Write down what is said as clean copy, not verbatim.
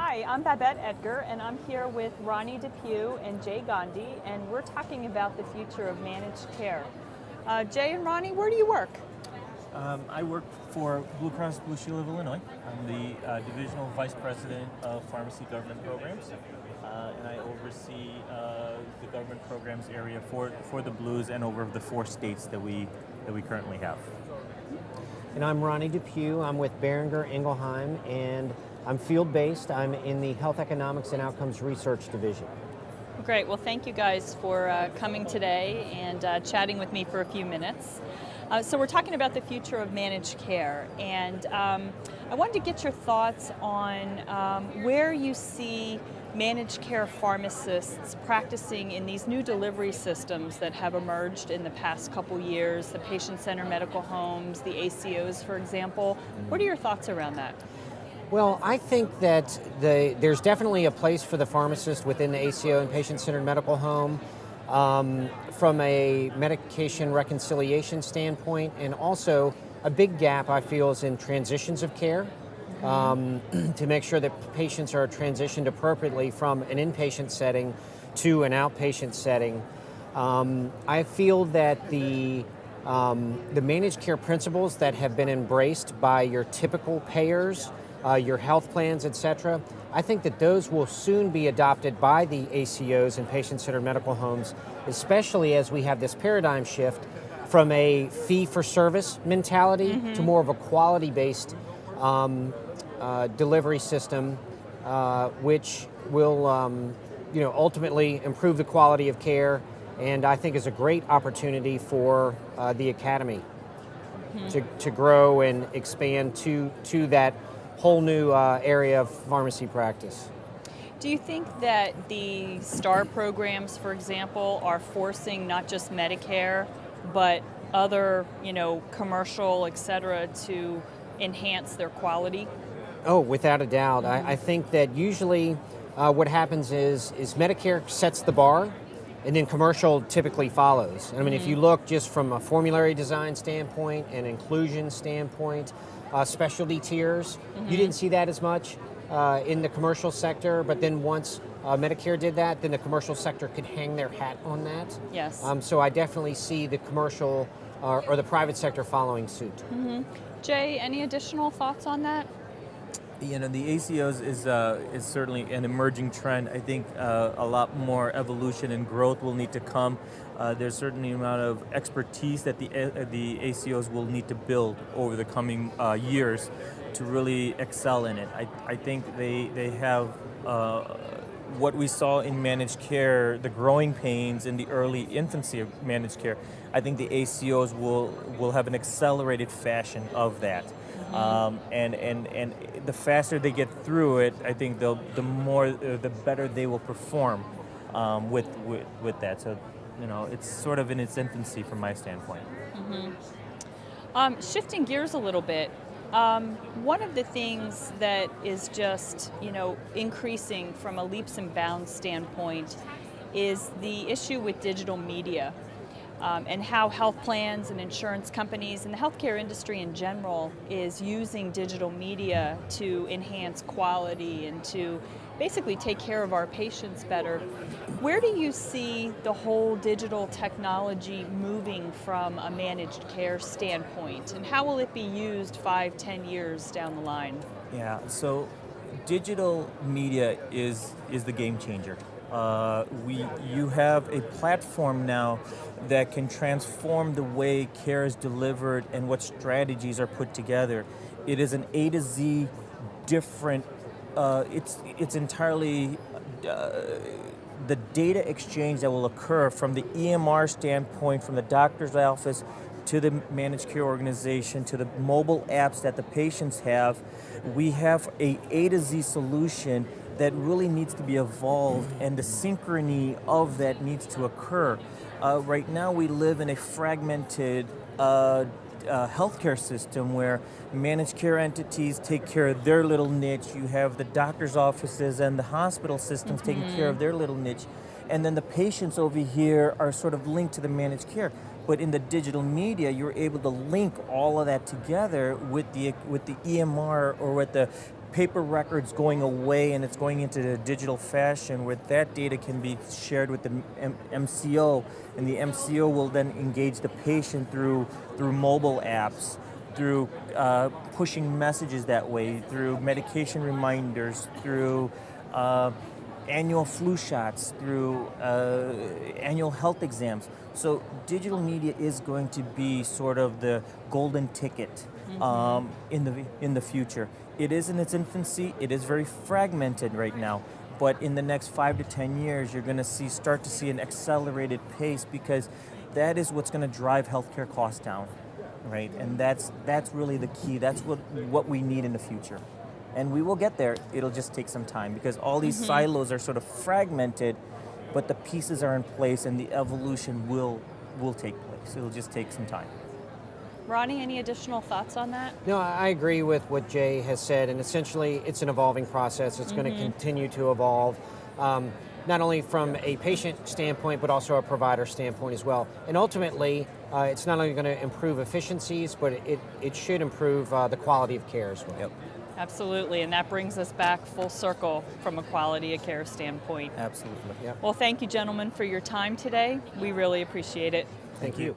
Hi, I'm Babette Edgar, and I'm here with Ronnie DePue and Ghandi, and we're talking about the future of managed care. Jay and Ronnie, where do you work? I work for Blue Cross Blue Shield of Illinois. I'm the Divisional Vice President of Pharmacy Government Programs, and I oversee the government programs area for the Blues and over the 4 states that we currently have. And I'm Ronnie DePue. I'm with Boehringer Ingelheim, and I'm field-based. I'm in the Health Economics and Outcomes Research Division. Great. Well, thank you guys for coming today and chatting with me for a few minutes. So we're talking about the future of managed care, and I wanted to get your thoughts on where you see managed care pharmacists practicing in these new delivery systems that have emerged in the past couple years, the patient-centered medical homes, the ACOs, for example. What are your thoughts around that? Well, I think that there's definitely a place for the pharmacist within the ACO and patient-centered medical home from a medication reconciliation standpoint, and also a big gap I feel is in transitions of care to make sure that patients are transitioned appropriately from an inpatient setting to an outpatient setting. I feel that the managed care principles that have been embraced by your typical payers, your health plans, etc., I think that those will soon be adopted by the ACOs and patient-centered medical homes, especially as we have this paradigm shift from a fee-for-service mentality to more of a quality-based delivery system, which will ultimately improve the quality of care, and I think is a great opportunity for the academy to grow and expand to that whole new area of pharmacy practice. Do you think that the STAR programs, for example, are forcing not just Medicare, but other, commercial, et cetera, to enhance their quality? Oh, without a doubt. I think that usually what happens is Medicare sets the bar, and then commercial typically follows. I mean, if you look just from a formulary design standpoint and inclusion standpoint, specialty tiers, you didn't see that as much in the commercial sector, but then once Medicare did that, then the commercial sector could hang their hat on that. Yes. So I definitely see the commercial or the private sector following suit. Jay, any additional thoughts on that? The ACOs is certainly an emerging trend. I think a lot more evolution and growth will need to come. There's certainly an amount of expertise that the ACOs will need to build over the coming years to really excel in it. I think they have what we saw in managed care, the growing pains in the early infancy of managed care. I think the ACOs will have an accelerated fashion of that. And the faster they get through it, I think the better they will perform with that. So, it's sort of in its infancy from my standpoint. Shifting gears a little bit, one of the things that is just, increasing from a leaps and bounds standpoint is the issue with digital media. And how health plans and insurance companies and the healthcare industry in general is using digital media to enhance quality and to basically take care of our patients better. Where do you see the whole digital technology moving from a managed care standpoint, and how will it be used 5-10 years down the line? Yeah, so digital media is the game changer. You have a platform now that can transform the way care is delivered and what strategies are put together. It is an A to Z different. It's entirely the data exchange that will occur from the EMR standpoint, from the doctor's office to the managed care organization, to the mobile apps that the patients have. We have A to Z solution that really needs to be evolved, and the synchrony of that needs to occur. Right now we live in a fragmented healthcare system where managed care entities take care of their little niche. You have the doctor's offices and the hospital systems taking care of their little niche. And then the patients over here are sort of linked to the managed care. But in the digital media, you're able to link all of that together with the EMR or with the paper records going away and it's going into the digital fashion where that data can be shared with the MCO, and the MCO will then engage the patient through mobile apps, through pushing messages that way, through medication reminders, through annual flu shots, through annual health exams. So digital media is going to be sort of the golden ticket in the future. It is in its infancy. It is very fragmented right now. But in the next 5 to 10 years, you're going to start to see an accelerated pace, because that is what's going to drive healthcare costs down, right? And that's really the key. That's what we need in the future. And we will get there. It'll just take some time, because all these silos are sort of fragmented, but the pieces are in place, and the evolution will take place. It'll just take some time. Ronnie, any additional thoughts on that? No, I agree with what Jay has said, and essentially it's an evolving process. It's going to continue to evolve, not only from a patient standpoint, but also a provider standpoint as well. And ultimately, it's not only going to improve efficiencies, but it should improve the quality of care as well. Yep. Absolutely, and that brings us back full circle from a quality of care standpoint. Absolutely. Yep. Well, thank you, gentlemen, for your time today. We really appreciate it. Thank you.